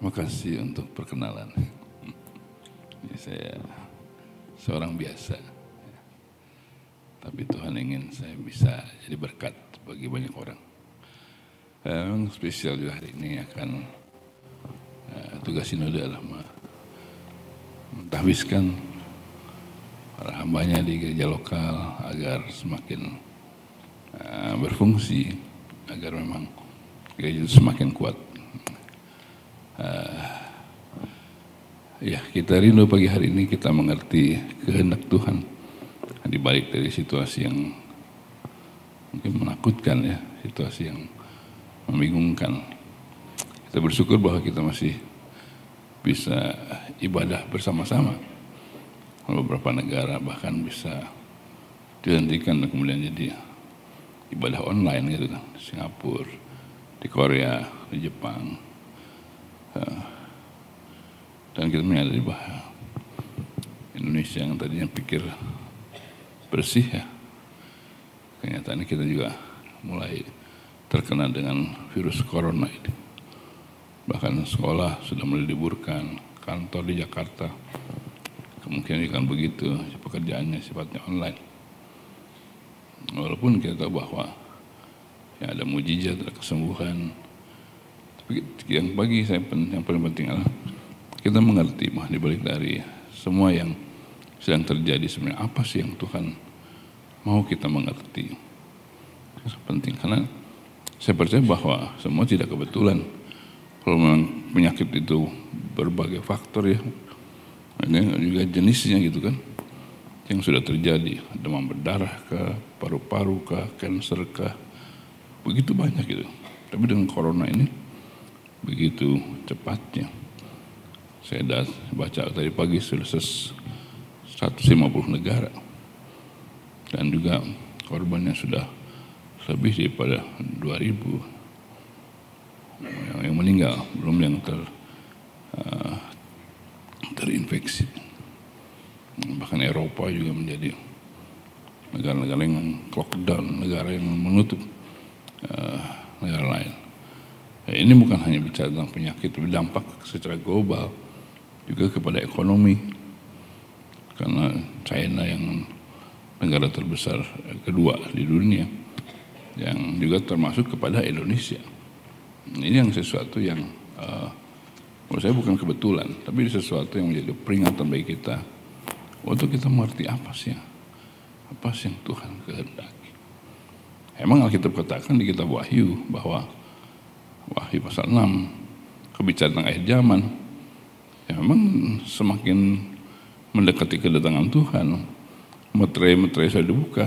Terima kasih untuk perkenalan. Ini saya seorang biasa, tapi Tuhan ingin saya bisa jadi berkat bagi banyak orang. Memang spesial juga hari ini akan tugas sinode adalah mentahbiskan para hambanya di gereja lokal agar semakin berfungsi, agar memang gereja itu semakin kuat. Ya, kita rindu pagi hari ini kita mengerti kehendak Tuhan di balik dari situasi yang mungkin menakutkan, ya, situasi yang membingungkan. Kita bersyukur bahwa kita masih bisa ibadah bersama-sama. Beberapa negara bahkan bisa dihentikan dan kemudian jadi ibadah online gitu kan, di Singapura, di Korea, di Jepang. Dan kita menyadari bahwa Indonesia yang tadinya pikir bersih, ya, kenyataannya kita juga mulai terkena dengan virus corona ini. Bahkan sekolah sudah mulai diliburkan, kantor di Jakarta kemungkinan akan begitu, pekerjaannya sifatnya online. Walaupun kita tahu bahwa ya ada mujizat, ada kesembuhan, tapi yang bagi saya yang paling penting adalah kita mengerti bahwa dibalik dari semua yang sedang terjadi sebenarnya apa sih yang Tuhan mau kita mengerti. Itu penting karena saya percaya bahwa semua tidak kebetulan. Kalau memang penyakit itu berbagai faktor, ya, ada juga jenisnya gitu kan, yang sudah terjadi, demam berdarah kah, paru-paru kah, kanker kah, begitu banyak gitu. Tapi dengan corona ini begitu cepatnya. Saya sudah baca tadi pagi sudah 150 negara dan juga korbannya sudah lebih daripada 2.000 yang meninggal, belum yang terinfeksi. Bahkan Eropa juga menjadi negara-negara yang lockdown, negara yang menutup negara lain. Ini bukan hanya bicara tentang penyakit, tapi dampak secara global juga kepada ekonomi. Karena China yang negara terbesar kedua di dunia, yang juga termasuk kepada Indonesia. Ini yang sesuatu yang menurut saya bukan kebetulan, tapi sesuatu yang menjadi peringatan bagi kita untuk kita mengerti apa sih yang Tuhan kehendaki. Emang Alkitab katakan di kitab Wahyu bahwa Wahyu pasal 6 kebicaraan tentang akhir zaman, ya memang semakin mendekati kedatangan Tuhan, meterai sudah dibuka.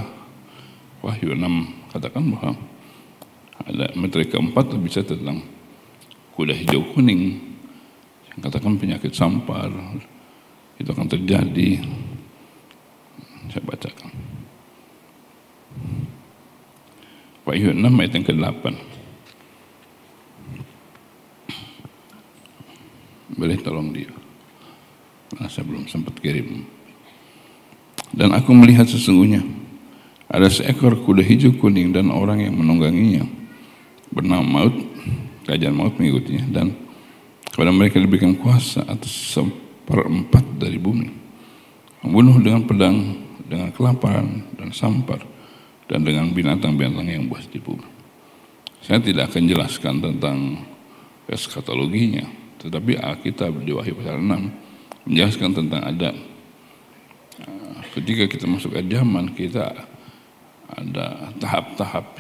Wahyu 6 katakan bahwa ada meterai keempat berbicara tentang kuda hijau kuning, yang katakan penyakit sampar itu akan terjadi. Saya bacakan Wahyu 6 ayat yang ke-8. Boleh tolong dia, nah, saya belum sempat kirim. Dan aku melihat sesungguhnya ada seekor kuda hijau kuning dan orang yang menungganginya bernama Maut, kerajaan maut mengikutinya, dan kepada mereka diberikan kuasa atas 1/4 dari bumi, membunuh dengan pedang, dengan kelaparan dan sampar, dan dengan binatang-binatang yang buas di bumi. Saya tidak akan jelaskan tentang eskatologinya, tetapi Alkitab di Wahyu pasal 6 menjelaskan tentang ada ketika kita masuk ke zaman, kita ada tahap-tahap.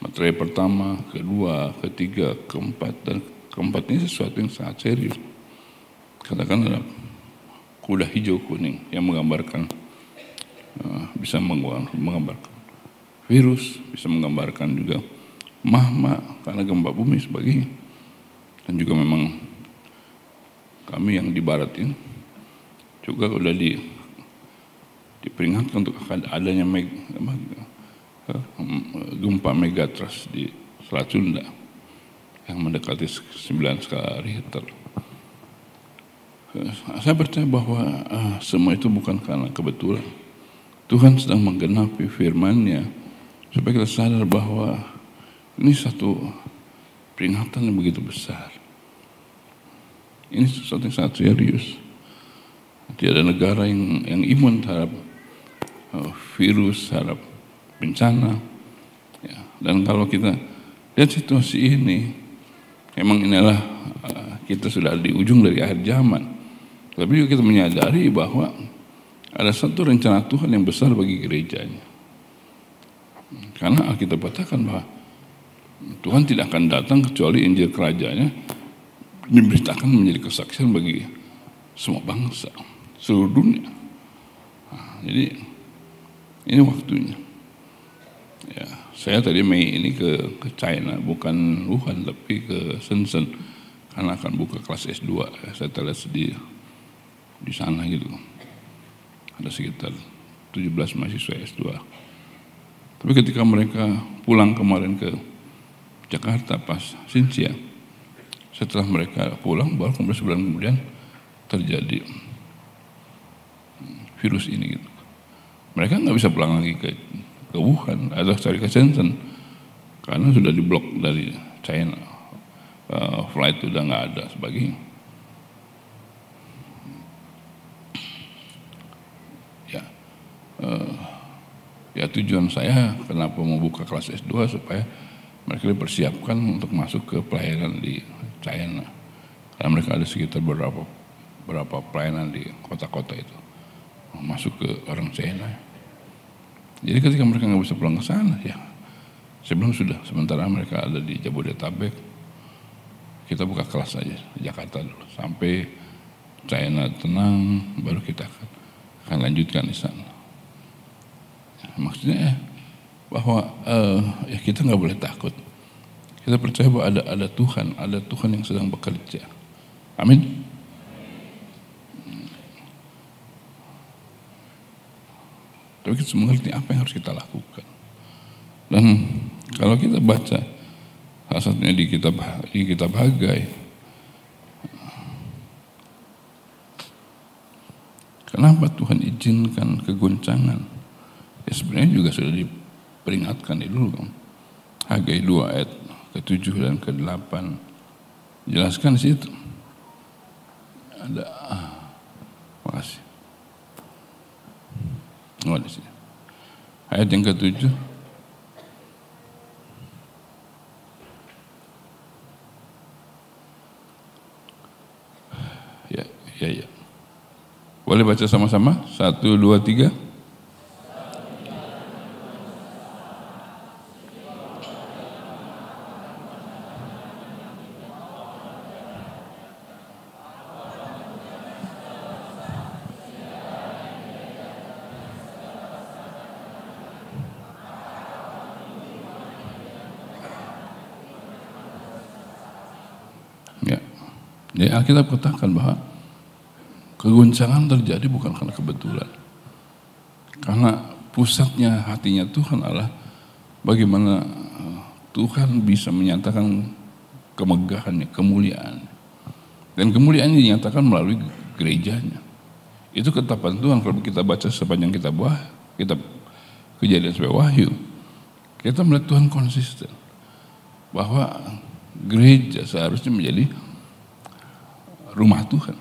Materai pertama, kedua, ketiga, keempat, dan keempat ini sesuatu yang sangat serius. Katakan ada kuda hijau kuning yang menggambarkan bisa menggambarkan virus, bisa menggambarkan juga mahma karena gempa bumi sebagainya. Dan juga memang kami yang di barat ini juga sudah diperingatkan untuk adanya gempa megatrust di Selat Sunda yang mendekati 9 skala Richter. Saya percaya bahwa semua itu bukan karena kebetulan. Tuhan sedang menggenapi firman-Nya supaya kita sadar bahwa ini satu peringatan yang begitu besar. Ini sesuatu yang sangat serius. Tidak ada negara yang imun terhadap virus, terhadap bencana. Ya. Dan kalau kita lihat situasi ini, memang inilah kita sudah di ujung dari akhir zaman. Tapi juga kita menyadari bahwa ada satu rencana Tuhan yang besar bagi gerejanya. Karena Alkitab katakan bahwa Tuhan tidak akan datang kecuali Injil kerajaannya diberitakan menjadi kesaksian bagi semua bangsa, seluruh dunia. Nah, jadi ini waktunya. Ya, saya tadi Mei ini ke China, bukan Wuhan tapi ke Shenzhen, karena akan buka kelas S2. Saya lihat di sana gitu. Ada sekitar 17 mahasiswa S2. Tapi ketika mereka pulang kemarin ke Jakarta pas Sinsia, setelah mereka pulang baru kemudian sebulan kemudian terjadi virus ini gitu. Mereka nggak bisa pulang lagi ke Wuhan atau cari ke Shenzhen karena sudah diblok dari China, flight sudah nggak ada sebagainya. Ya tujuan saya kenapa mau buka kelas S2 supaya mereka dipersiapkan untuk masuk ke pelayanan di China. Karena mereka ada sekitar berapa pelayanan di kota-kota itu masuk ke orang China. Jadi ketika mereka nggak bisa pulang ke sana, ya sebelum sudah sementara mereka ada di Jabodetabek, kita buka kelas saja di Jakarta dulu sampai China tenang, baru kita akan lanjutkan di sana. Maksudnya bahwa ya kita nggak boleh takut. Kita percaya bahwa ada Tuhan yang sedang bekerja. Amin. Tapi kita mengerti apa yang harus kita lakukan. Dan kalau kita baca salah satunya di kitab Hagai, kenapa Tuhan izinkan kegoncangan? Ya sebenarnya juga sudah diperingatkan dulu kan. Hagai 2 ayat ke-7 dan ke-8 jelaskan di situ. Ada makasih. Di sini. Ayat yang ke-7. Ya. Boleh baca sama-sama? 1, 2, 3. Jadi Alkitab katakan bahwa kegoncangan terjadi bukan karena kebetulan. Karena pusatnya hatinya Tuhan adalah bagaimana Tuhan bisa menyatakan kemegahannya, kemuliaan. Dan kemuliaannya dinyatakan melalui gerejanya. Itu ketetapan Tuhan. Kalau kita baca sepanjang kitab Kejadian sampai Wahyu, kita melihat Tuhan konsisten bahwa gereja seharusnya menjadi rumah Tuhan.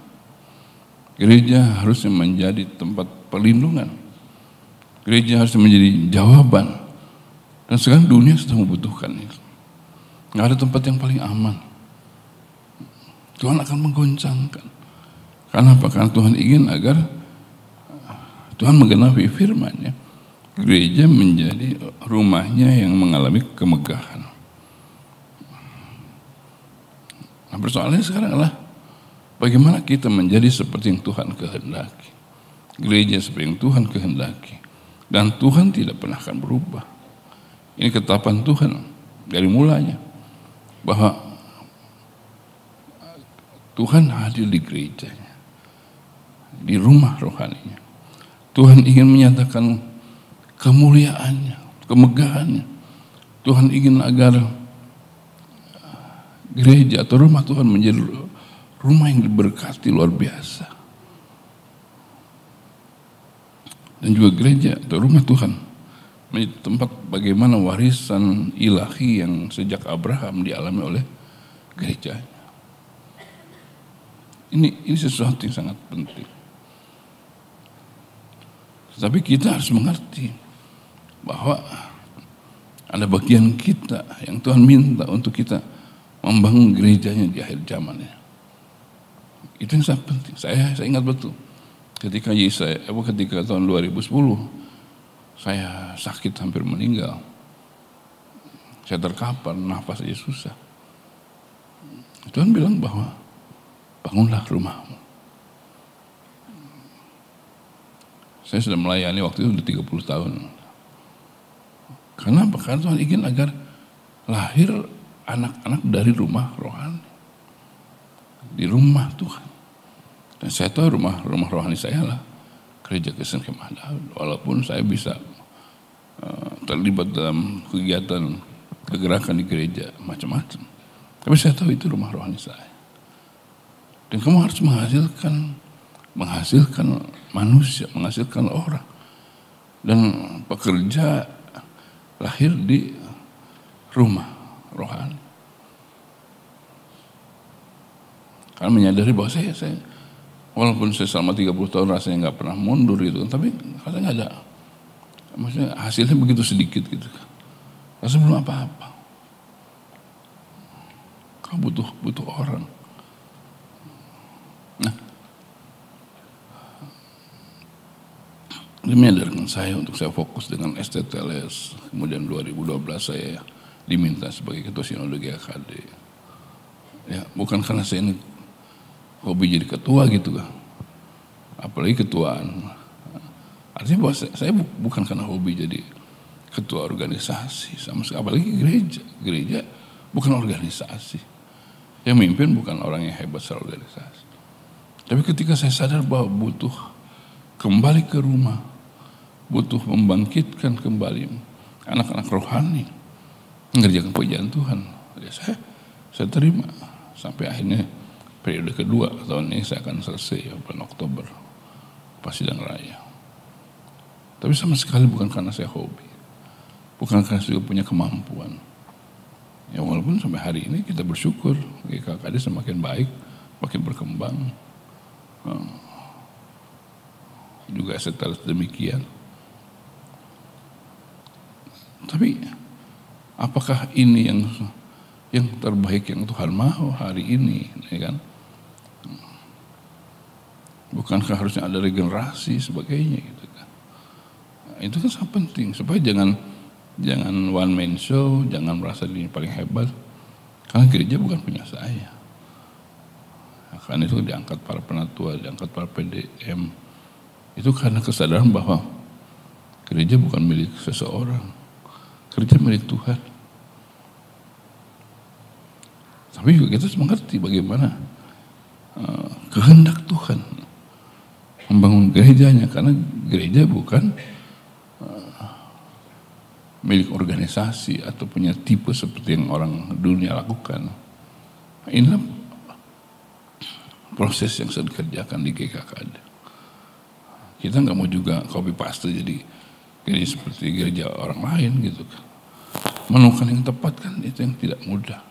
Gereja harusnya menjadi tempat perlindungan. Gereja harusnya menjadi jawaban. Dan sekarang dunia sedang membutuhkan itu. Nggak ada tempat yang paling aman. Tuhan akan menggoncangkan. Karena apa? Karena Tuhan ingin agar Tuhan menggenapi firman-Nya. Gereja menjadi rumahnya yang mengalami kemegahan. Nah, persoalannya sekarang adalah bagaimana kita menjadi seperti yang Tuhan kehendaki. Gereja seperti yang Tuhan kehendaki. Dan Tuhan tidak pernah akan berubah. Ini ketetapan Tuhan dari mulanya. Bahwa Tuhan hadir di gerejanya. Di rumah rohaninya. Tuhan ingin menyatakan kemuliaannya, kemegahannya. Tuhan ingin agar gereja atau rumah Tuhan menjadi rumah yang diberkati luar biasa. Dan juga gereja atau rumah Tuhan menjadi tempat bagaimana warisan ilahi yang sejak Abraham dialami oleh gerejanya. Ini sesuatu yang sangat penting. Tapi kita harus mengerti bahwa ada bagian kita yang Tuhan minta untuk kita membangun gerejanya di akhir zamannya. Itu yang sangat penting. Saya ingat betul ketika ketika tahun 2010 saya sakit hampir meninggal. Saya terkapar, nafas aja susah. Tuhan bilang bahwa bangunlah rumahmu. Saya sudah melayani waktu itu sudah 30 tahun. Karena Tuhan ingin agar lahir anak-anak dari rumah rohani. Di rumah Tuhan. Dan saya tahu rumah rohani saya lah Gereja Kristen Kemah Daud. Walaupun saya bisa terlibat dalam kegiatan kegerakan di gereja macam-macam. Tapi saya tahu itu rumah rohani saya. Dan kamu harus menghasilkan manusia, menghasilkan orang. Dan pekerja lahir di rumah rohani. Karena menyadari bahwa saya walaupun saya selama 30 tahun rasanya nggak pernah mundur gitu, tapi rasanya nggak ada. Maksudnya hasilnya begitu sedikit gitu. Rasanya belum apa-apa. Kamu butuh orang. Nah, dia menyadarkan saya untuk saya fokus dengan STTLS. Kemudian 2012 saya diminta sebagai ketua sinode GKD. Ya, bukan karena saya ini hobi jadi ketua gitu kan. Apalagi ketuaan. Artinya bahwa saya bukan karena hobi jadi ketua organisasi sama sekali. Apalagi gereja bukan organisasi. Yang mimpin bukan orang yang hebat secara organisasi. Tapi ketika saya sadar bahwa butuh kembali ke rumah, butuh membangkitkan kembali anak-anak rohani mengerjakan pekerjaan Tuhan, ya saya terima sampai akhirnya periode kedua tahun ini saya akan selesai bulan Oktober pas sidang raya. Tapi sama sekali bukan karena saya hobi, bukan karena saya juga punya kemampuan. Ya walaupun sampai hari ini kita bersyukur GKKD semakin baik, makin berkembang. Juga setelah demikian. Tapi apakah ini yang terbaik yang Tuhan mau hari ini, ya kan? Bukankah harusnya ada regenerasi sebagainya gitu kan? Nah, itu kan sangat penting supaya jangan one man show, jangan merasa diri paling hebat. Karena gereja bukan punya saya. Karena itu diangkat para penatua, diangkat para PDM. Itu karena kesadaran bahwa gereja bukan milik seseorang. Gereja milik Tuhan. Tapi juga kita harus mengerti bagaimana kehendak Tuhan membangun gerejanya. Karena gereja bukan milik organisasi atau punya tipe seperti yang orang dunia lakukan. Inilah proses yang sedang dikerjakan di GKKD. Kita nggak mau juga copy paste jadi gereja seperti gereja orang lain gitu kan. Menemukan yang tepat kan itu yang tidak mudah.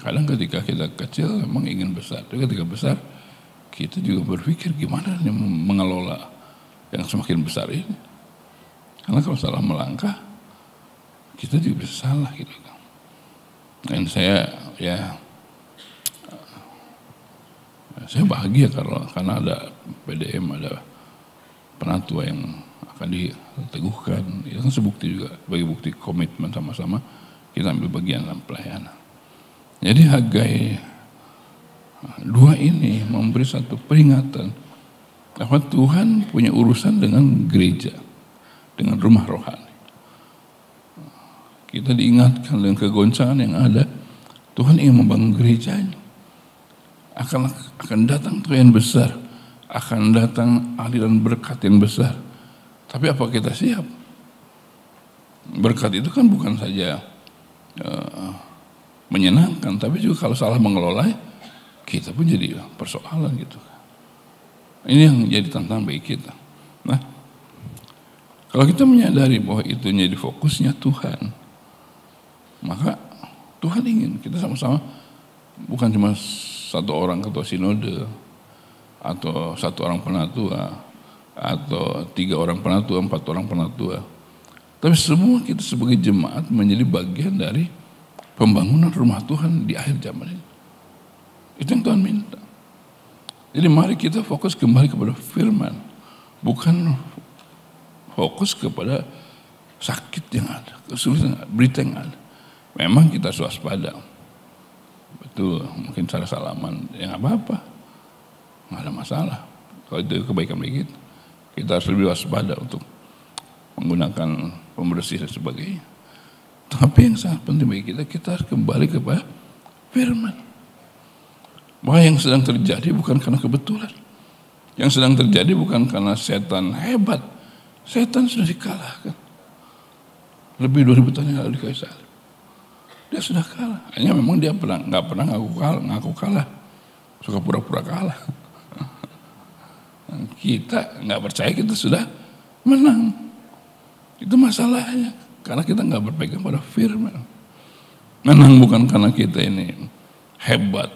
Kadang ketika kita kecil memang ingin besar, tapi ketika besar kita juga berpikir gimana nih mengelola yang semakin besar ini. Karena kalau salah melangkah kita juga bisa salah gitu kan. Dan saya bahagia karena ada PDM, ada penatua yang akan diteguhkan. Itu kan sebukti juga bagi bukti komitmen sama-sama kita ambil bagian dalam pelayanan. Jadi Hagai 2 ini memberi satu peringatan bahwa Tuhan punya urusan dengan gereja, dengan rumah rohani. Kita diingatkan dengan kegoncangan yang ada, Tuhan ingin membangun gerejanya. Akan datang Tuhan besar, akan datang aliran berkat yang besar. Tapi apa kita siap? Berkat itu kan bukan saja menyenangkan, tapi juga kalau salah mengelola, kita pun jadi persoalan gitu. Ini yang jadi tantangan bagi kita. Nah, kalau kita menyadari bahwa itu jadi fokusnya Tuhan, maka Tuhan ingin kita sama-sama, bukan cuma satu orang ketua sinode, atau satu orang penatua, atau 3 orang penatua, 4 orang penatua. Tapi semua kita sebagai jemaat menjadi bagian dari pembangunan rumah Tuhan di akhir zaman ini. Itu yang Tuhan minta. Jadi mari kita fokus kembali kepada firman, bukan fokus kepada sakit yang ada, kesulitan, berita yang ada. Memang kita harus waspada. Betul, mungkin cara salaman, ya nggak apa-apa, nggak ada masalah. Kalau itu kebaikan bagi kita harus lebih waspada untuk menggunakan pembersih dan sebagainya. Tapi yang sangat penting bagi kita harus kembali kepada firman. Bahwa yang sedang terjadi bukan karena kebetulan. Yang sedang terjadi bukan karena setan hebat. Setan sudah dikalahkan. Lebih 2000 tahun yang lalu di kayu salib. Dia sudah kalah. Hanya memang dia nggak pernah ngaku kalah. Suka pura-pura kalah. Kita nggak percaya kita sudah menang. Itu masalahnya. Karena kita nggak berpegang pada firman. Menang bukan karena kita ini hebat,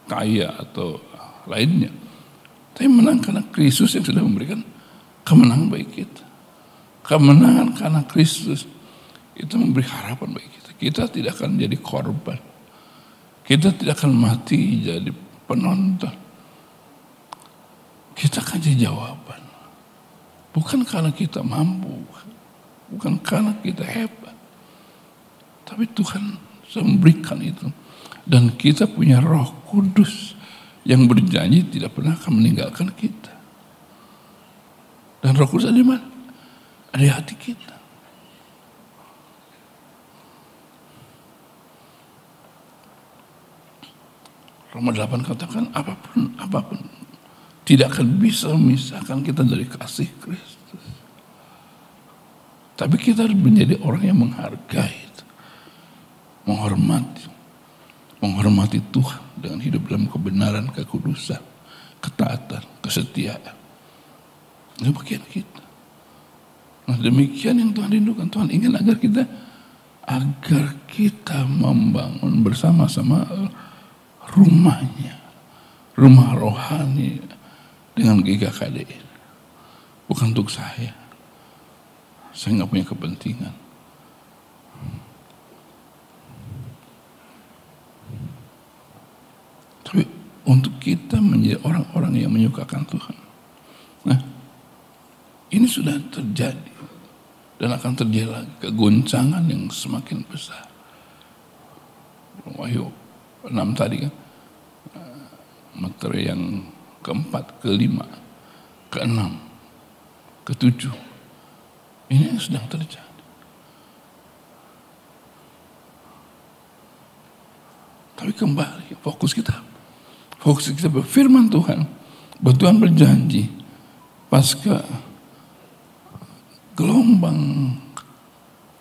kaya atau lainnya. Tapi menang karena Kristus yang sudah memberikan kemenangan bagi kita. Kemenangan karena Kristus itu memberi harapan bagi kita. Kita tidak akan jadi korban. Kita tidak akan mati jadi penonton. Kita akan jadi jawaban. Bukan karena kita mampu, bukan karena kita hebat. Tapi Tuhan sudah memberikan itu. Dan kita punya Roh Kudus yang berjanji tidak pernah akan meninggalkan kita. Dan Roh Kudus ada di mana? Ada di hati kita. Roma 8 katakan apapun tidak akan bisa memisahkan kita dari kasih Kristus. Tapi kita harus menjadi orang yang menghargai, menghormati Tuhan dengan hidup dalam kebenaran, kekudusan, ketaatan, kesetiaan. Itu bagian kita. Nah, demikian yang Tuhan rindukan. Tuhan ingin agar kita membangun bersama-sama rumahnya, rumah rohani dengan GKKD. Bukan untuk saya nggak punya kepentingan. Tapi untuk kita menjadi orang-orang yang menyukakan Tuhan. Nah, ini sudah terjadi dan akan terjadi lagi kegoncangan yang semakin besar. Wahyu 6 tadi kan, materi yang keempat, kelima, keenam, ketujuh. Ini yang sedang terjadi. Tapi kembali fokus kita berfirman Tuhan. Bahwa Tuhan berjanji pasca gelombang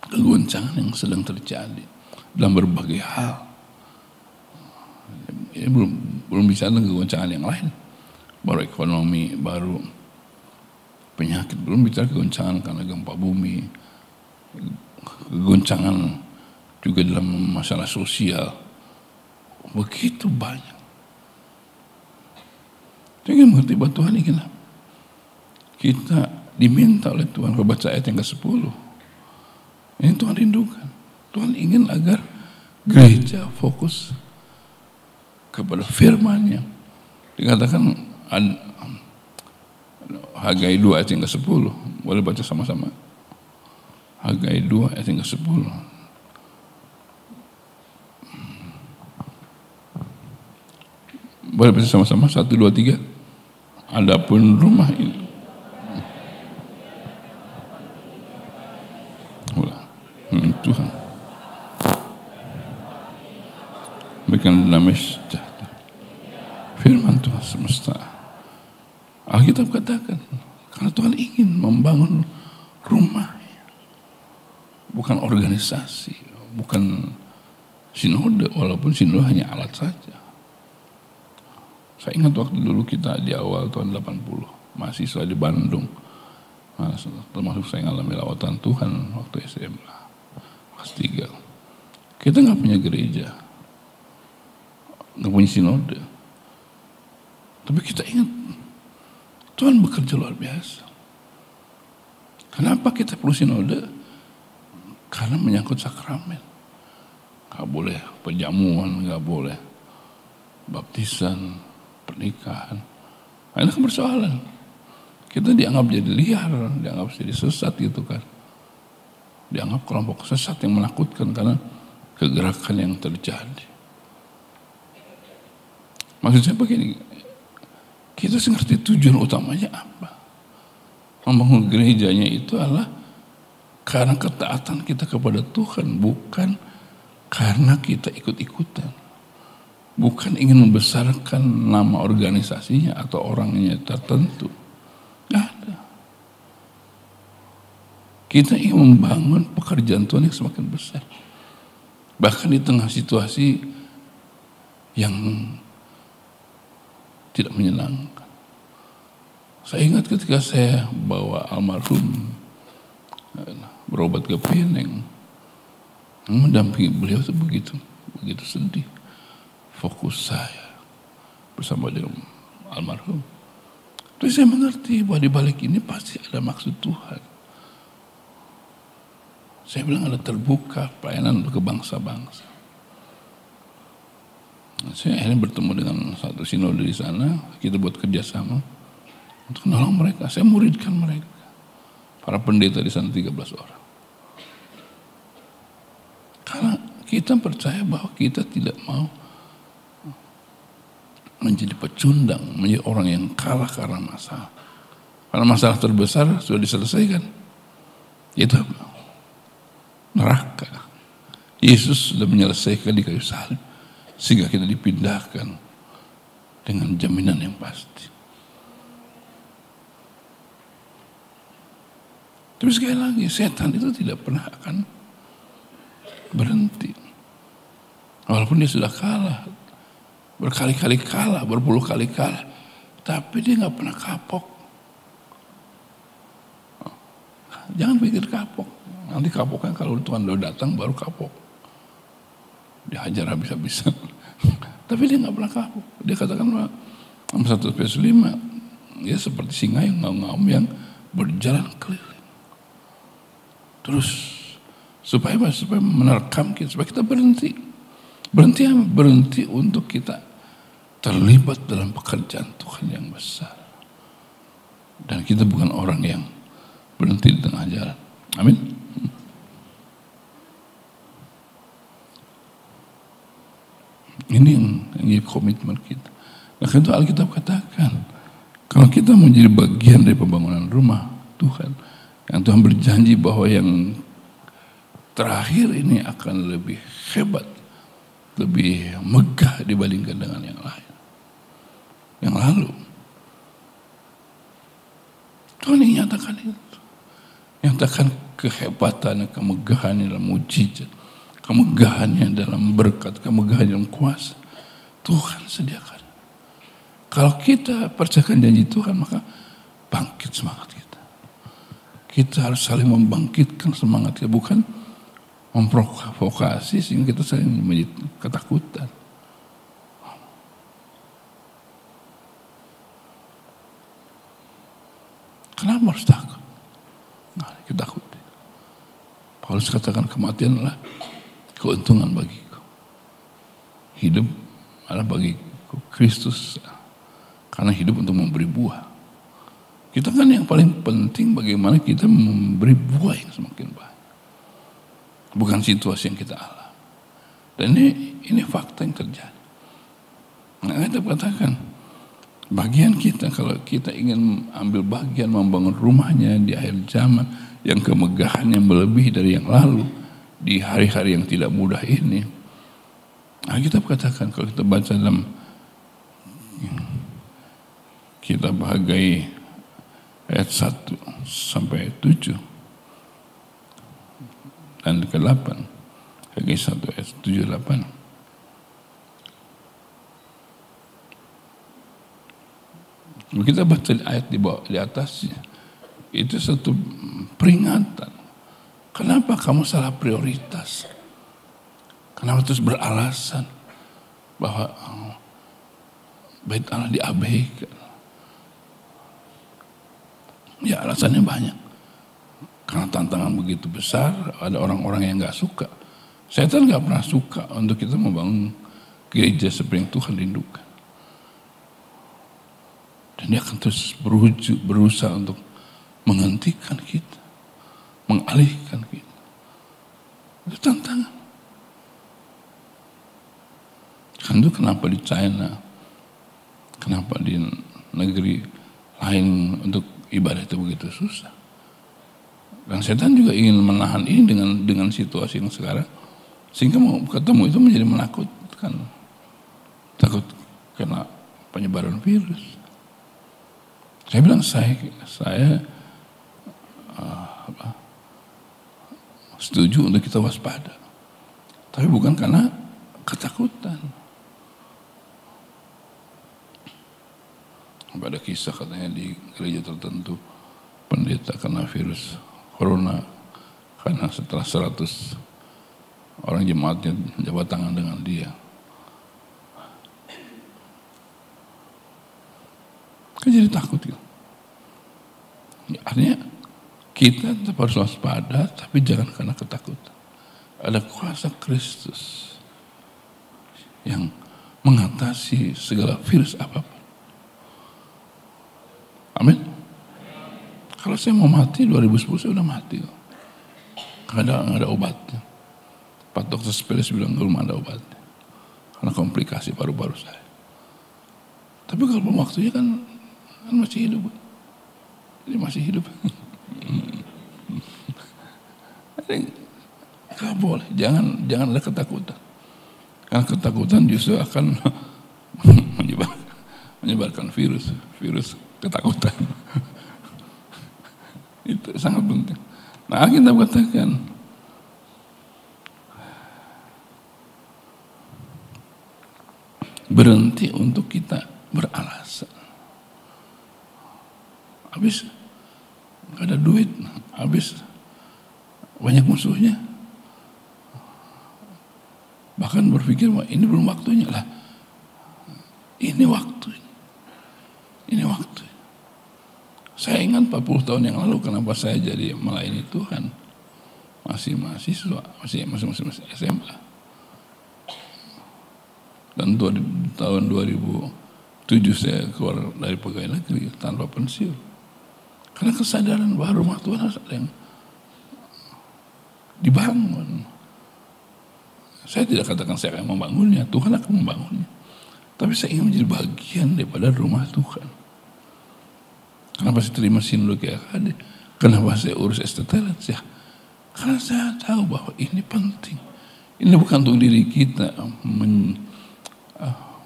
kegoncangan yang sedang terjadi dalam berbagai hal. Ini belum bicara tentang kegoncangan yang lain. Baru ekonomi, baru penyakit, belum bicara kegoncangan karena gempa bumi, kegoncangan juga dalam masalah sosial. Begitu banyak. Jangan mengerti bahwa Tuhan ingin kita diminta oleh Tuhan. Kalau baca ayat yang ke-10, ini Tuhan rindukan. Tuhan ingin agar gereja fokus kepada firman-Nya. Dikatakan Hagai 2 ayat yang ke-10. Boleh baca sama-sama. Hagai 2 ayat yang ke-10. Boleh baca sama-sama. 1, 2, 3. Adapun rumah ini. Tuhan berikan damai sejahtera. Firman Tuhan semesta. Alkitab katakan, karena Tuhan ingin membangun rumah, bukan organisasi, bukan sinode, walaupun sinode hanya alat saja. Saya ingat waktu dulu kita di awal tahun 80, mahasiswa di Bandung, termasuk saya mengalami lawatan Tuhan waktu SMA. Kelas 3. Kita nggak punya gereja, nggak punya sinode. Tapi kita ingat, Tuhan bekerja luar biasa. Kenapa kita perlu sinode? Karena menyangkut sakramen. Nggak boleh penjamuan, nggak boleh baptisan, pernikahan. Nah, ini kan persoalan. Kita dianggap jadi liar, dianggap jadi sesat gitu kan. Dianggap kelompok sesat yang menakutkan karena kegerakan yang terjadi. Maksud saya begini, kita ngerti tujuan utamanya apa. Membangun gerejanya itu adalah karena ketaatan kita kepada Tuhan, bukan karena kita ikut-ikutan. Bukan ingin membesarkan nama organisasinya atau orangnya tertentu. Nggak ada. Kita ingin membangun pekerjaan Tuhan yang semakin besar. Bahkan di tengah situasi yang tidak menyenangkan. Saya ingat ketika saya bawa almarhum berobat ke Penang, mendampingi beliau itu begitu sedih. Fokus saya bersama dengan almarhum. Terus saya mengerti bahwa di balik ini pasti ada maksud Tuhan. Saya bilang ada terbuka pelayanan untuk ke bangsa-bangsa. Saya akhirnya bertemu dengan satu sinode di sana, kita buat kerjasama untuk menolong mereka. Saya muridkan mereka. Para pendeta di sana 13 orang. Karena kita percaya bahwa kita tidak mau menjadi pecundang, menjadi orang yang kalah karena masalah. Karena masalah terbesar sudah diselesaikan. Yaitu neraka. Yesus sudah menyelesaikan di kayu salib. Sehingga kita dipindahkan dengan jaminan yang pasti. Tapi sekali lagi, setan itu tidak pernah akan berhenti. Walaupun dia sudah kalah, berkali-kali kalah, berpuluh kali kalah, tapi dia nggak pernah kapok. Jangan pikir kapok. Nanti kapoknya kalau Tuhan udah datang baru kapok. Dihajar habis-habisan. Tapi dia nggak pernah kapok. Dia katakan 1:5, dia seperti singa yang ngaum-ngaum yang berjalan keliling. Terus supaya menerkam kita, supaya kita berhenti. Berhenti untuk kita terlibat dalam pekerjaan Tuhan yang besar. Dan kita bukan orang yang berhenti di tengah jalan. Amin. Ini yang jadi komitmen kita. Nah, itu Alkitab katakan, kalau kita menjadi bagian dari pembangunan rumah Tuhan, yang Tuhan berjanji bahwa yang terakhir ini akan lebih hebat, lebih megah dibandingkan dengan yang lain, yang lalu. Tuhan yang nyatakan itu, nyatakan kehebatannya, kemegahannya dalam mujizat, kemegahannya dalam berkat, kemegahannya dalam kuasa. Tuhan sediakan. Kalau kita percayakan janji Tuhan, maka bangkit semangat kita. Kita harus saling membangkitkan semangat kita, bukan memprovokasi sehingga kita saling menjadi ketakutan. Kenapa harus takut? Nah, kita takut. Paulus katakan kematian adalah keuntungan bagiku. Hidup adalah bagiku Kristus. Karena hidup untuk memberi buah. Kita kan yang paling penting bagaimana kita memberi buah yang semakin banyak. Bukan situasi yang kita alami. Dan ini fakta yang terjadi. Nah, kita katakan bagian kita, kalau kita ingin ambil bagian membangun rumahnya di akhir zaman yang kemegahannya melebihi dari yang lalu, di hari-hari yang tidak mudah ini. Nah, kita katakan kalau kita baca dalam kitab Hagai ayat 1 sampai 7 dan ke-8, Hagai 1 ayat 7-8. Kita baca ayat di bawah, di atasnya, itu satu peringatan Kenapa kamu salah prioritas? Kenapa terus beralasan bahwa bait Allah diabaikan? Ya alasannya banyak. Karena tantangan begitu besar, ada orang-orang yang gak suka. Setan gak pernah suka untuk kita membangun gereja seperti yang Tuhan rindukan. Dan dia akan terus berusaha untuk menghentikan kita, mengalihkan kita. Itu tantangan. Kan itu kenapa di China, kenapa di negeri lain untuk ibadah itu begitu susah. Dan setan juga ingin menahan ini dengan situasi yang sekarang, sehingga mau ketemu itu menjadi menakutkan, takut kena penyebaran virus. Saya bilang saya setuju untuk kita waspada, tapi bukan karena ketakutan. Ada kisah katanya di gereja tertentu pendeta kena virus corona karena setelah 100 orang jemaatnya jabat tangan dengan dia. Kan jadi takut gitu. Artinya kita tetap harus waspada, tapi jangan karena ketakutan. Ada kuasa Kristus yang mengatasi segala virus apapun. Amin. Kalau saya mau mati 2010 saya udah mati. Nggak ada obatnya. Pak dokter spesialis bilang belum ada obatnya karena komplikasi paru-paru saya. Tapi kalau belum waktunya kan masih hidup. Jadi masih hidup. Nggak boleh. Jangan ada ketakutan. Karena ketakutan justru akan menyebarkan virus ketakutan. Itu sangat penting. Nah, kita katakan berhenti untuk kita beralasan. Habis gak ada duit, habis banyak musuhnya. Bahkan berpikir wah ini belum waktunya lah. Ini waktu. Saya ingat 40 tahun yang lalu kenapa saya jadi melayani Tuhan. Masih mahasiswa, masih SMA. Dan tahun 2007 saya keluar dari pegawai negeri tanpa pensiun. Karena kesadaran bahwa rumah Tuhan harus ada yang dibangun. Saya tidak katakan saya akan membangunnya, Tuhan akan membangunnya. Tapi saya ingin menjadi bagian daripada rumah Tuhan. Kenapa saya terima sinode GKKD? Kenapa saya urus estetelat? Ya, karena saya tahu bahwa ini penting. Ini bukan untuk diri kita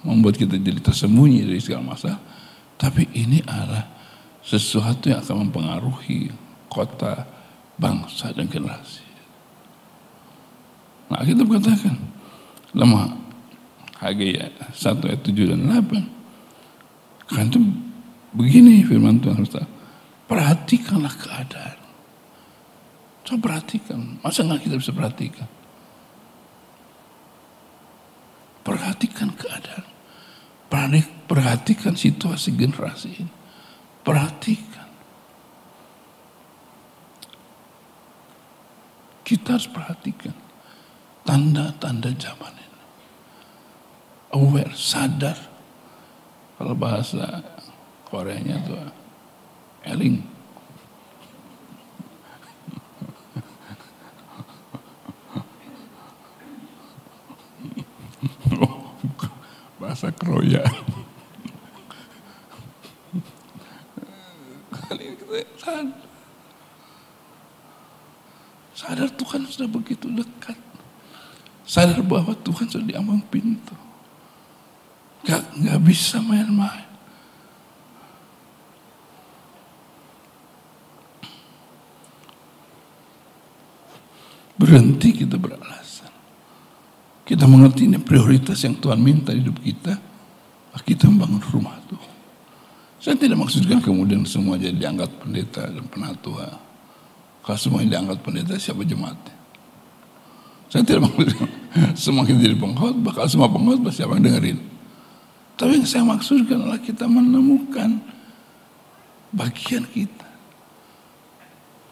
membuat kita jadi tersembunyi dari segala masalah, tapi ini adalah sesuatu yang akan mempengaruhi kota, bangsa, dan generasi. Nah, kita katakan dalam Haggai 1 ayat 7 dan 8, kan itu begini firman Tuhan, perhatikanlah keadaan. Coba perhatikan, masa nggak kita bisa perhatikan? Perhatikan keadaan, perhatikan situasi generasi ini, perhatikan. Kita harus perhatikan tanda-tanda zaman ini. Aware, sadar. Kalau bahasa Koreanya tuh eling. Bahasa Kroya. Kali ini kita sadar Tuhan sudah begitu dekat. Sadar bahwa Tuhan sudah di ambang pintu. Gak bisa main-main. Berhenti kita beralasan. Kita mengerti ini prioritas yang Tuhan minta di hidup kita. Kita membangun rumah Tuhan. Saya tidak maksudkan kemudian semua jadi diangkat pendeta dan penatua. Kalau semuanya diangkat pendeta, siapa jemaatnya? Saya tidak maksud semakin jadi pengkhotbah, kalau semua pengkhotbah siapa yang dengerin? Tapi yang saya maksudkan adalah kita menemukan bagian kita.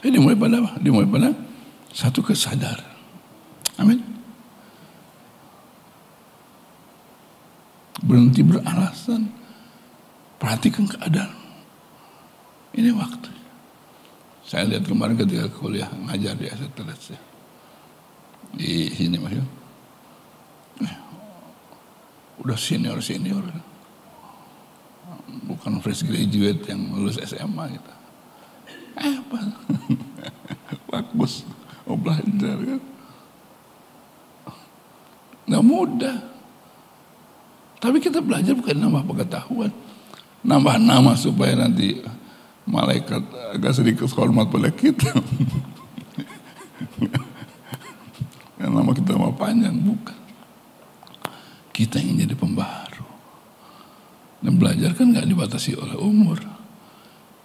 Jadi dimulai pada apa? Dimulai pada satu kesadaran. Amin. Berhenti beralasan. Perhatikan keadaan. Ini waktu. Saya lihat kemarin ketika kuliah ngajar di STLS di sini Mas. Udah senior, bukan fresh graduate yang lulus SMA gitu. Apa? Bagus, mau belajar kan? Nggak mudah. Tapi kita belajar bukan nambah pengetahuan, nambah nama supaya nanti malaikat agak sedikit hormat pada kita. Karena nama kita nama panjang, bukan. Kita ingin jadi pembaharu. Dan belajar kan nggak dibatasi oleh umur.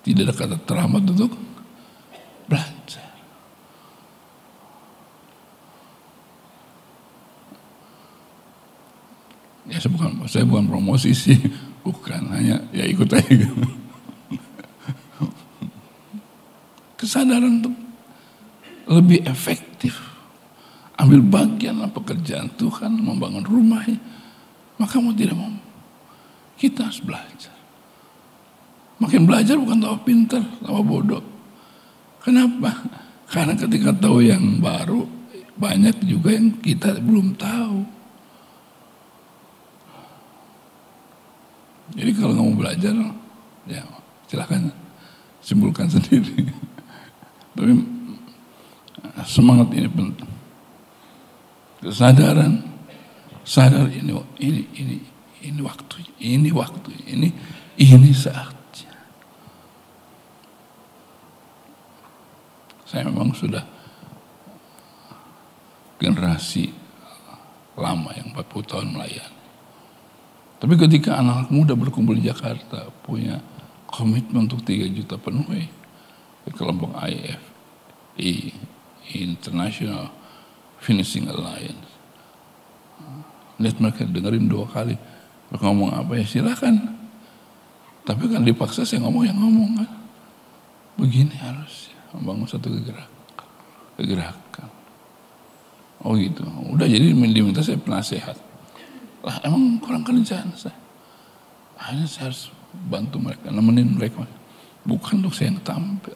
Tidak ada kata terlambat untuk belajar. Ya saya bukan promosi sih, bukan, hanya ya ikut aja. Kesadaran untuk lebih efektif, ambil bagian dalam pekerjaan Tuhan, membangun rumahnya, maka mau tidak mau kita harus belajar. Makin belajar bukan tambah pintar, tambah bodoh. Kenapa? Karena ketika tahu yang baru, banyak juga yang kita belum tahu. Jadi kalau nggak mau belajar, ya silakan simpulkan sendiri. Tapi semangat ini penting. Kesadaran, sadar ini waktu, ini saatnya. Saya memang sudah generasi lama yang 40 tahun melayani. Tapi ketika anak muda berkumpul di Jakarta, punya komitmen untuk 3 juta penuhi, kelompok IFE, International Finishing Alliance. Lihat mereka dengerin 2 kali. Mereka ngomong apa ya silakan. Tapi kan dipaksa saya ngomong yang ngomong kan. Begini harus membangun satu kegerakan. Oh gitu. Udah jadi diminta saya penasehat. Lah emang kurang kerjaan saya. Akhirnya saya harus bantu mereka, nemenin mereka. Bukan untuk saya yang tampil.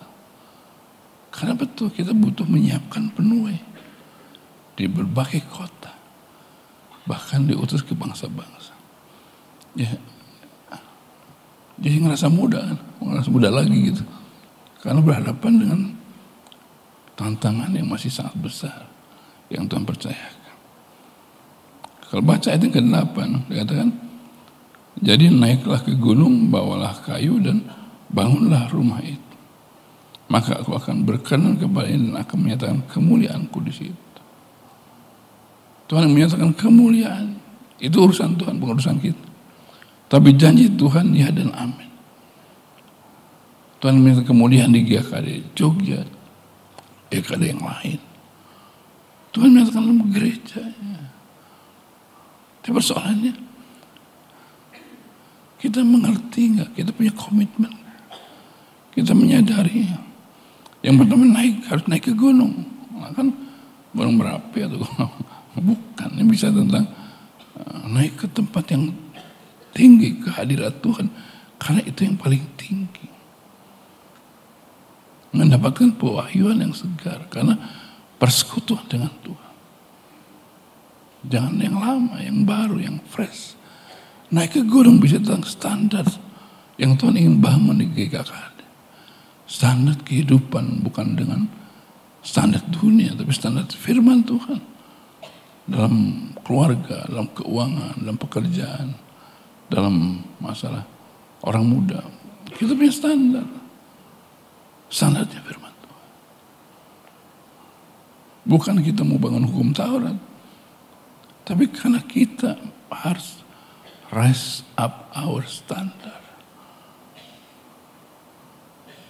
Karena betul kita butuh menyiapkan penuhi di berbagai kota. Bahkan diutus ke bangsa-bangsa. Ya, jadi ngerasa muda kan, ngerasa muda lagi gitu. Karena berhadapan dengan tantangan yang masih sangat besar yang Tuhan percayakan. Kalau baca ayat yang ke-8, dikatakan, jadi naiklah ke gunung, bawalah kayu dan bangunlah rumah itu. Maka aku akan berkenan kepadanya dan akan menyatakan kemuliaanku di situ. Tuhan yang menyatakan kemuliaan, itu urusan Tuhan, bukan urusan kita. Tapi janji Tuhan ya dan amin. Tuhan menyatakan kemuliaan di GKD Jogja, GKD yang lain. Tuhan menyatakan dalam gerejanya. Tapi persoalannya, kita mengerti nggak? Kita punya komitmen. Kita menyadari. Yang pertama harus naik ke gunung. Nah, kan gunung Merapi atau gunung. Bukan, ini bisa tentang naik ke tempat yang tinggi, kehadirat Tuhan. Karena itu yang paling tinggi. Mendapatkan pewahyuan yang segar. Karena persekutuan dengan Tuhan. Jangan yang lama, yang baru, yang fresh. Naik ke gunung bisa tentang standar yang Tuhan ingin bangun di GKKD. Standar kehidupan bukan dengan standar dunia, tapi standar firman Tuhan. Dalam keluarga, dalam keuangan, dalam pekerjaan, dalam masalah orang muda. Kita punya standar. Standarnya firman Tuhan. Bukan kita mau bangun hukum Taurat. Tapi karena kita harus raise up our standard.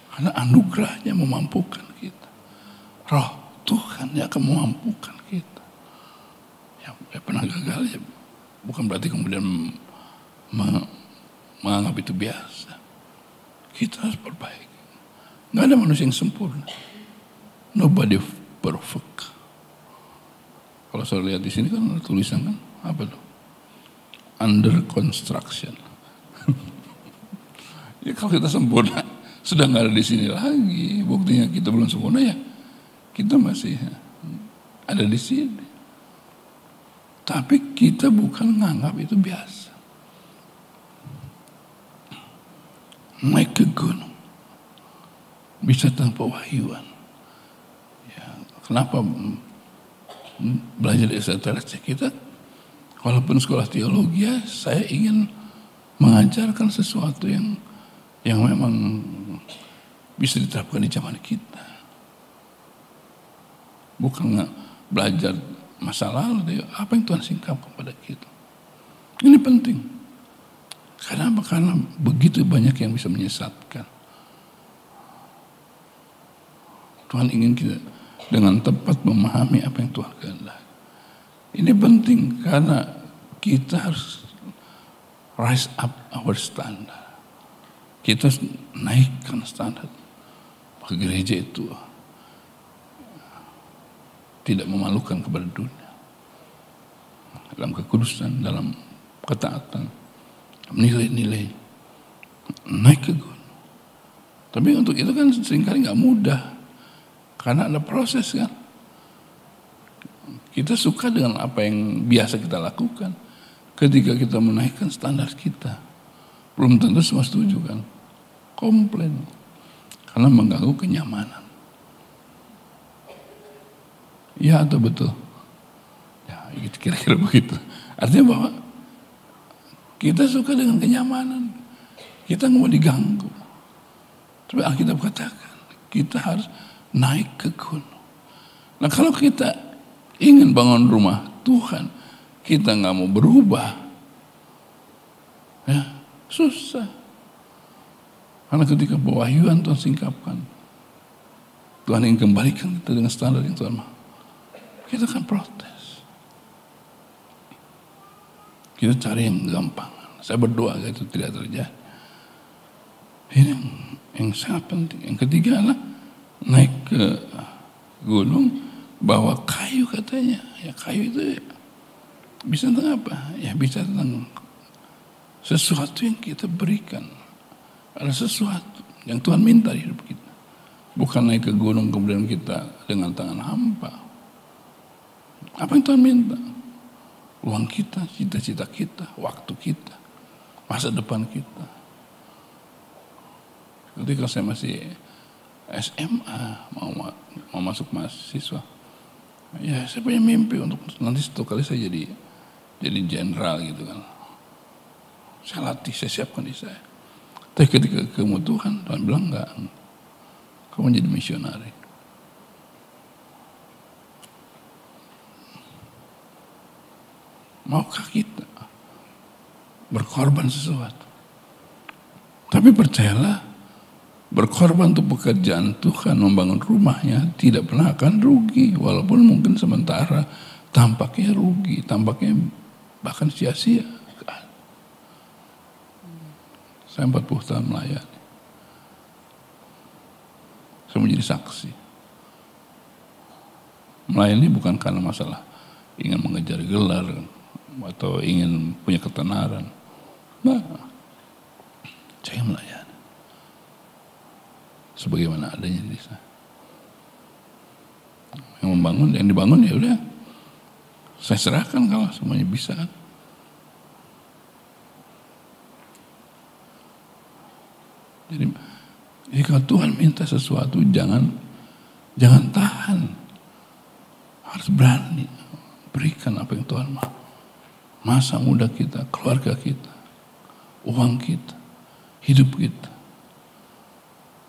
Karena anugerahnya memampukan kita. Roh Tuhan yang akan memampukan kita. Ya pernah gagal ya bukan berarti kemudian menganggap itu biasa. Kita harus perbaiki. Nggak ada manusia yang sempurna. Nobody perfect. Kalau saya lihat di sini kan ada tulisan kan apa tuh? Under construction. Ya kalau kita sempurna sudah nggak ada di sini lagi. Buktinya kita belum sempurna ya. Kita masih ada di sini. Tapi kita bukan nganggap itu biasa. Naik ke gunung bisa tanpa wahyuan. Ya, kenapa belajar extraterrestre? Kita walaupun sekolah teologi ya, saya ingin mengajarkan sesuatu yang memang bisa diterapkan di zaman kita. Bukan belajar masa lalu, apa yang Tuhan singkapkan kepada kita. Ini penting. Kenapa? Karena begitu banyak yang bisa menyesatkan. Tuhan ingin kita dengan tepat memahami apa yang Tuhan kehendaki. Ini penting karena kita harus rise up our standard. Kita harus naikkan standar. Maka gereja itu tidak memalukan kepada dunia. Dalam kekudusan, dalam ketaatan, nilai-nilai naik ke gunung. Tapi untuk itu kan seringkali nggak mudah. Karena ada proses kan. Kita suka dengan apa yang biasa kita lakukan. Ketika kita menaikkan standar kita, belum tentu semua setuju kan. Komplain. Karena mengganggu kenyamanan. Ya atau betul? Ya kira-kira begitu. Artinya bahwa kita suka dengan kenyamanan. Kita nggak mau diganggu. Tapi Alkitab katakan kita harus naik ke gunung. Nah kalau kita ingin bangun rumah Tuhan, kita nggak mau berubah, ya susah. Karena ketika pewahyuan Tuhan singkapkan, Tuhan ingin kembalikan kita dengan standar yang Tuhan mau, kita akan protes. Kita cari yang gampang. Saya berdoa agar itu tidak terjadi. Ini yang sangat penting. Yang ketiga adalah naik ke gunung bawa kayu katanya. Ya kayu itu bisa tentang apa? Ya bisa tentang sesuatu yang kita berikan. Ada sesuatu yang Tuhan minta di hidup kita. Bukan naik ke gunung kemudian kita dengan tangan hampa. Apa yang Tuhan minta? Uang kita, cita-cita kita, waktu kita, masa depan kita. Ketika saya masih SMA, mau masuk mahasiswa, ya saya punya mimpi untuk nanti suatu kali saya jadi jenderal gitu kan. Saya latih, saya siapkan di saya. Tapi ketika ketemu Tuhan bilang enggak, kamu jadi misionari. Maukah kita berkorban sesuatu? Tapi percayalah, berkorban untuk pekerjaan Tuhan, membangun rumahnya tidak pernah akan rugi. Walaupun mungkin sementara tampaknya rugi, tampaknya bahkan sia-sia. Saya 40 tahun melayani. Saya menjadi saksi. Melayani bukan karena masalah ingin mengejar gelar atau ingin punya ketenaran. Nah, saya melayani sebagaimana adanya di sana. Yang dibangun ya udah, saya serahkan kalau semuanya bisa kan. Jadi kalau Tuhan minta sesuatu jangan tahan, harus berani berikan apa yang Tuhan mau. Masa muda kita, keluarga kita, uang kita, hidup kita.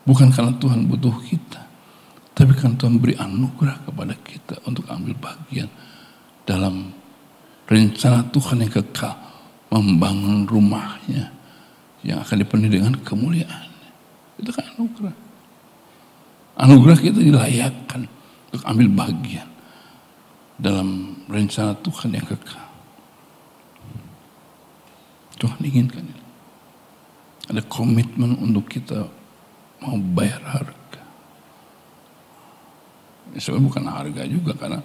Bukan karena Tuhan butuh kita, tapi karena Tuhan beri anugerah kepada kita untuk ambil bagian dalam rencana Tuhan yang kekal, membangun rumahnya yang akan dipenuhi dengan kemuliaan. Itu kan anugerah. Anugerah kita dilayakkan untuk ambil bagian dalam rencana Tuhan yang kekal. Tuhan inginkan itu. Ada komitmen untuk kita mau bayar harga. Sebenarnya bukan harga juga, karena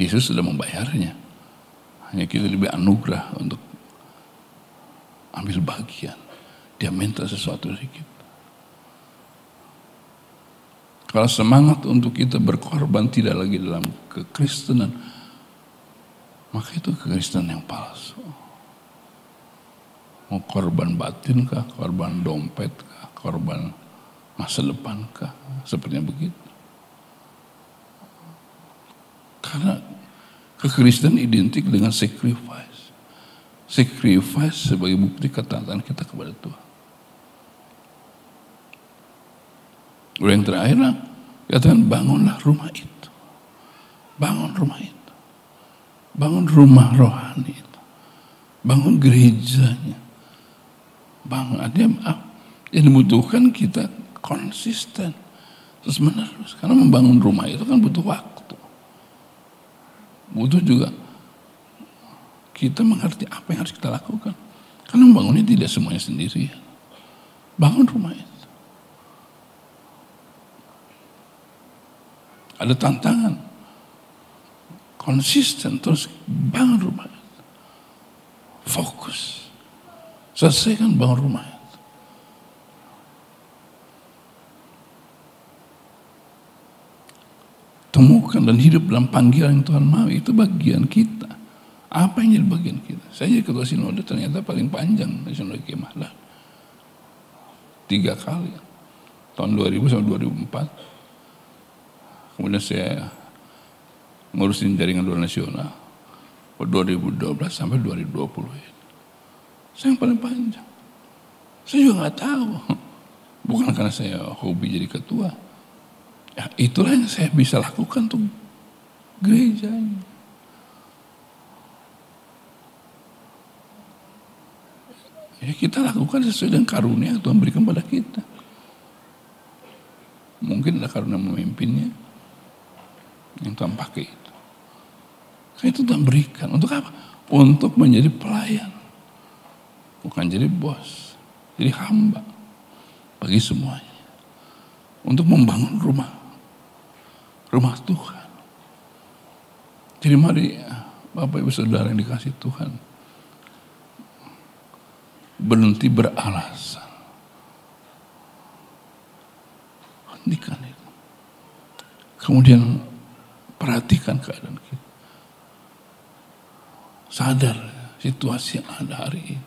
Yesus sudah membayarnya. Hanya kita lebih anugerah untuk ambil bagian. Dia minta sesuatu dari kita. Kalau semangat untuk kita berkorban tidak lagi dalam kekristenan, maka itu kekristenan yang palsu. Mau korban batin kah, korban dompet kah, korban masa depan kah, sepertinya begitu. Karena kekristenan identik dengan sacrifice. Sacrifice sebagai bukti ketaatan kita kepada Tuhan. Udah yang terakhir, katakan bangunlah rumah itu. Bangun rumah itu. Bangun rumah rohani itu. Bangun gerejanya. Bangun, yang dibutuhkan kita konsisten terus menerus, karena membangun rumah itu kan butuh waktu, butuh juga kita mengerti apa yang harus kita lakukan, karena membangunnya tidak semuanya sendiri. Bangun rumah itu ada tantangan, konsisten terus bangun rumah itu, fokus. Selesaikan bangun rumah itu. Temukan dan hidup dalam panggilan yang Tuhan mau, itu bagian kita. Apa yang jadi bagian kita? Saya jadi ketua sinode ternyata paling panjang di Sinode Kemah. 3 kali. Tahun 2000 sampai 2004. Kemudian saya ngurusin jaringan doa nasional. 2012 sampai 2020. Saya yang paling panjang. Saya juga nggak tahu. Bukan karena saya hobi jadi ketua. Ya, itulah yang saya bisa lakukan tuh gerejanya. Ya, kita lakukan sesuai dengan karunia yang Tuhan berikan pada kita. Mungkin ada karunia memimpinnya yang Tuhan pakai itu. Karena itu Tuhan berikan. Untuk apa? Untuk menjadi pelayan. Bukan jadi bos, jadi hamba bagi semuanya. Untuk membangun rumah Tuhan. Jadi mari Bapak Ibu Saudara yang dikasih Tuhan, berhenti beralasan. Hentikan itu. Kemudian perhatikan keadaan kita. Sadar situasi yang ada hari ini.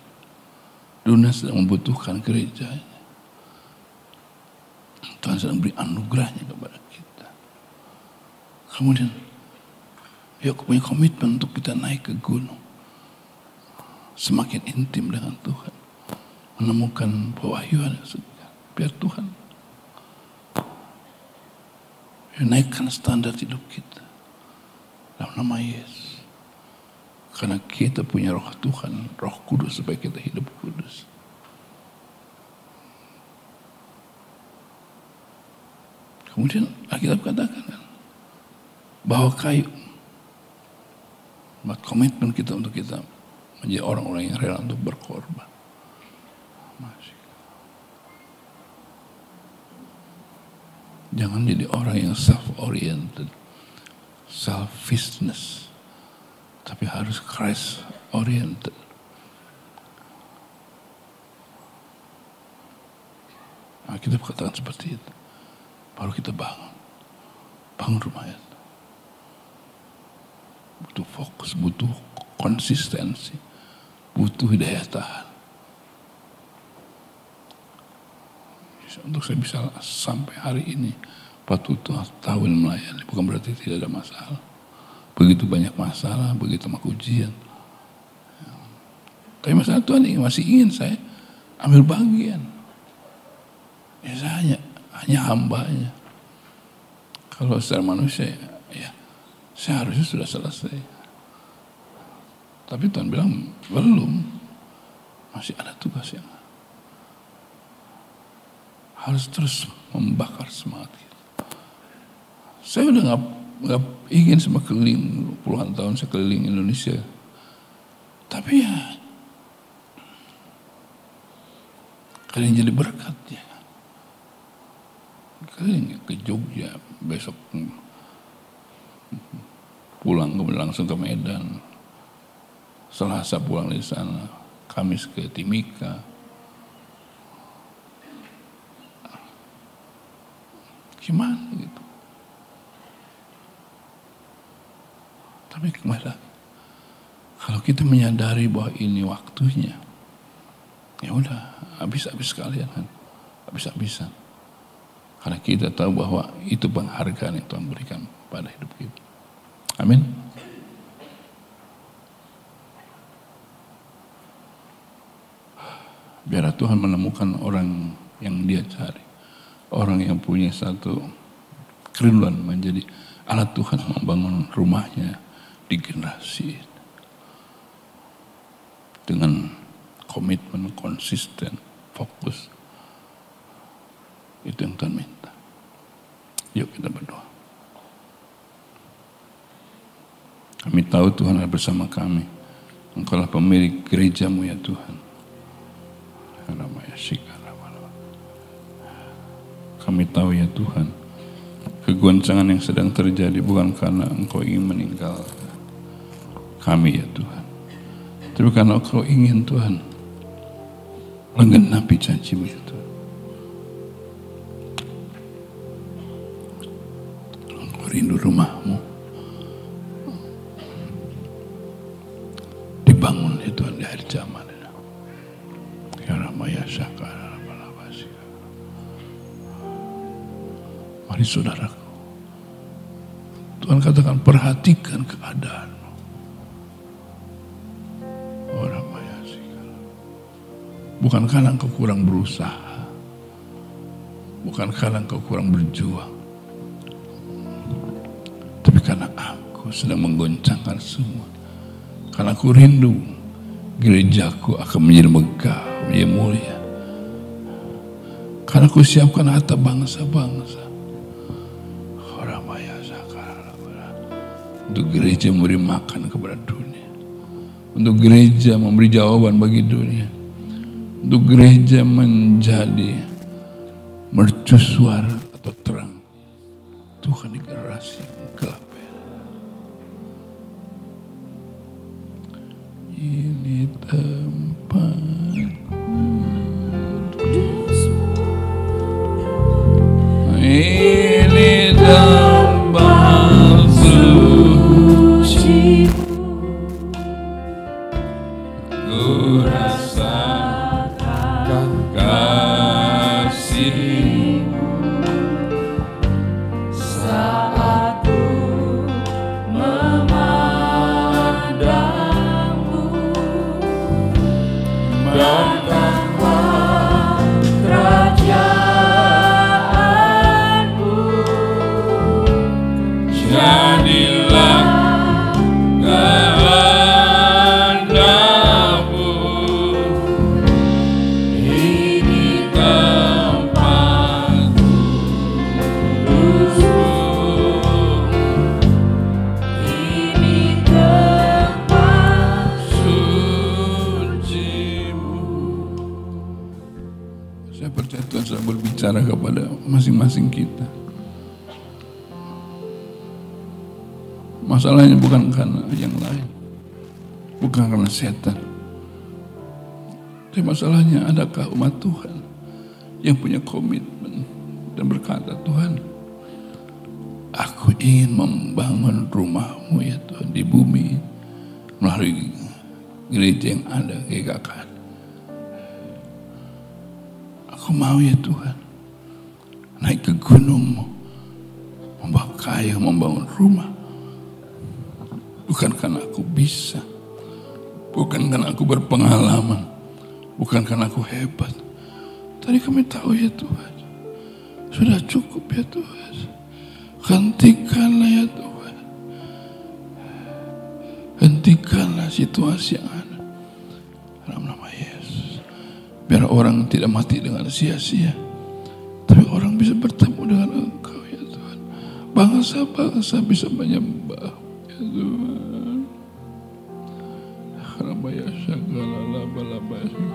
Dunia sedang membutuhkan gerejanya. Tuhan sedang beri anugerahnya kepada kita. Kemudian, yuk punya komitmen untuk kita naik ke gunung. Semakin intim dengan Tuhan. Menemukan pewahyuan yang segar. Biar Tuhan naikkan standar hidup kita. Dalam nama Yesus. Karena kita punya roh Tuhan, roh kudus, supaya kita hidup kudus. Kemudian Alkitab katakan bahwa kayu, buat komitmen kita untuk kita menjadi orang-orang yang rela untuk berkorban. Jangan jadi orang yang self-oriented, selfishness. Tapi harus Christ oriented. Nah, kita katakan seperti itu. Baru kita bangun rumah itu. Butuh fokus, butuh konsistensi, butuh hidayah tahan. Untuk saya bisa sampai hari ini 40 tahun melayani, bukan berarti tidak ada masalah. Begitu banyak masalah, begitu banyak ujian. Tapi masalah Tuhan masih ingin saya ambil bagian. Ya saya hanya hambanya. Kalau secara manusia, ya saya harusnya sudah selesai. Tapi Tuhan bilang belum, masih ada tugas yang harus terus membakar semangat kita. Saya udah ingin semua keliling, puluhan tahun saya keliling Indonesia. Tapi ya, kalian jadi berkat ya. Kalian ke Jogja, besok pulang langsung ke Medan. Selasa pulang dari sana, Kamis ke Timika. Gimana gitu? Tapi kemana? Kalau kita menyadari bahwa ini waktunya, ya udah habis-habis sekalian kan, habis-habisan. Karena kita tahu bahwa itu penghargaan yang Tuhan berikan pada hidup kita. Amin. Biar Tuhan menemukan orang yang Dia cari, orang yang punya satu kerinduan menjadi alat Tuhan membangun rumahnya di generasi dengan komitmen konsisten, fokus. Itu yang Tuhan minta. Yuk kita berdoa. Kami tahu Tuhan ada bersama kami. Engkaulah pemilik gereja-Mu ya Tuhan. Kami tahu ya Tuhan, kegoncangan yang sedang terjadi bukan karena Engkau ingin meninggalkan kami ya Tuhan, tapi karena Engkau ingin Tuhan menggenapi janji-Mu ya Tuhan. Engkau rindu rumah-Mu dibangun ya Tuhan di akhir zaman. Ya Ramaya Syakara. Mari saudaraku, Tuhan katakan perhatikan keadaanmu. Orang bukan karena engkau kurang berusaha, bukan karena engkau kurang berjuang, tapi karena aku sedang menggoncangkan semua. Karena aku rindu gerejaku akan menjadi megah, menjadi mulia. Karena aku siapkan harta bangsa-bangsa. Untuk gereja memberi makan kepada dunia. Untuk gereja memberi jawaban bagi dunia. Untuk gereja menjadi mercusuar atau terang Tuhan di generasi gelap. Ini tempat ini tempat suci, ku rasakan kasih-Mu saat ku memandang-Mu, betapa kerajaan-Mu, jadilah kehendak-Mu. Ini tempat kudus-Mu, ini tempat suci-Mu. Saya percaya Tuhan sudah berbicara kepada masing-masing kita. Masalahnya bukan karena yang lain, bukan karena setan. Tapi masalahnya, adakah umat Tuhan yang punya komitmen dan berkata, Tuhan, aku ingin membangun rumah-Mu ya Tuhan di bumi melalui gereja yang ada GKK. Aku mau ya Tuhan naik ke gunung-Mu, membawa kayu, membangun rumah. Bukan karena aku bisa, bukan karena aku berpengalaman, bukan karena aku hebat. Tadi kami tahu ya Tuhan, sudah cukup ya Tuhan. Hentikanlah ya Tuhan, hentikanlah situasi yang ada. Dalam nama Yesus, biar orang tidak mati dengan sia-sia, tapi orang bisa bertemu dengan Engkau ya Tuhan. bangsa-bangsa bisa menyembah ya Tuhan. Rabaya Shagala Labalabaya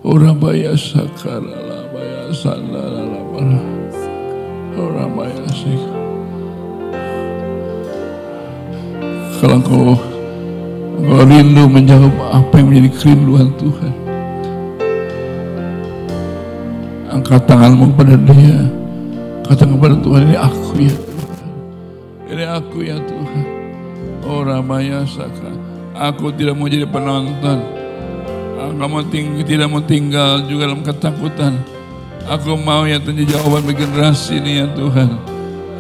Urabaya Sakara Labaya Sandala Labala Urabaya Sik. Kalau engkau rindu menjawab apa yang menjadi kerinduan Tuhan, angkat tanganmu kepada Dia, katakan kepada Tuhan, ini aku ya Tuhan, ini aku ya Tuhan. Oh Rabaya Saka, aku tidak mau jadi penonton, aku tidak mau tinggal juga dalam ketakutan. Aku mau ya Tuhan jawaban bagi generasi ini ya Tuhan,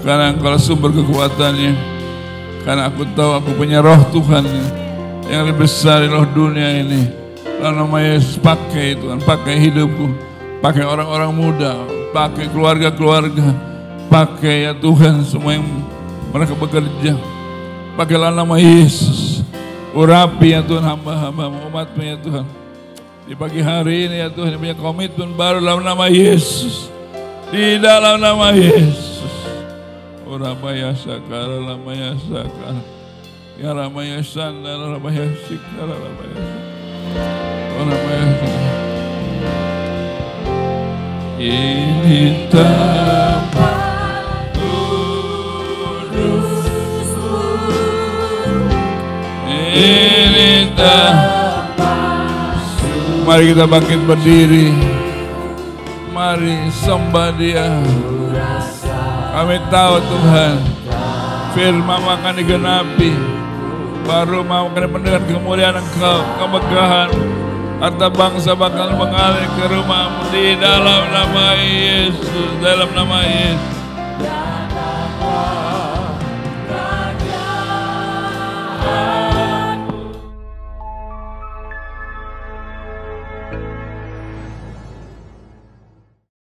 karena Engkau sumber kekuatannya, karena aku tahu aku punya roh Tuhan yang lebih besar dari roh dunia ini. Lalu nama Yesus pakai Tuhan, pakai hidupku, pakai orang-orang muda, pakai keluarga-keluarga, pakai ya Tuhan semua yang mereka bekerja. Pakailah nama Yesus, urapi ya Tuhan hamba-hambamu, umatmu ya Tuhan. Di pagi hari ini ya Tuhan, punya komitmen baru dalam nama Yesus, di dalam nama Yesus. Urabaya sakara lamaya sakara, ya ramaya sandara ramaya sikara ramaya urabaya sakara. Ini tempat ini mari kita bangkit berdiri, mari sembah Dia. Kami tahu Tuhan, firman akan digenapi, baru mau akan mendengar kemuliaan Engkau, kemegahan, harta bangsa bakal mengalir ke rumahmu di dalam nama Yesus, dalam nama Yesus.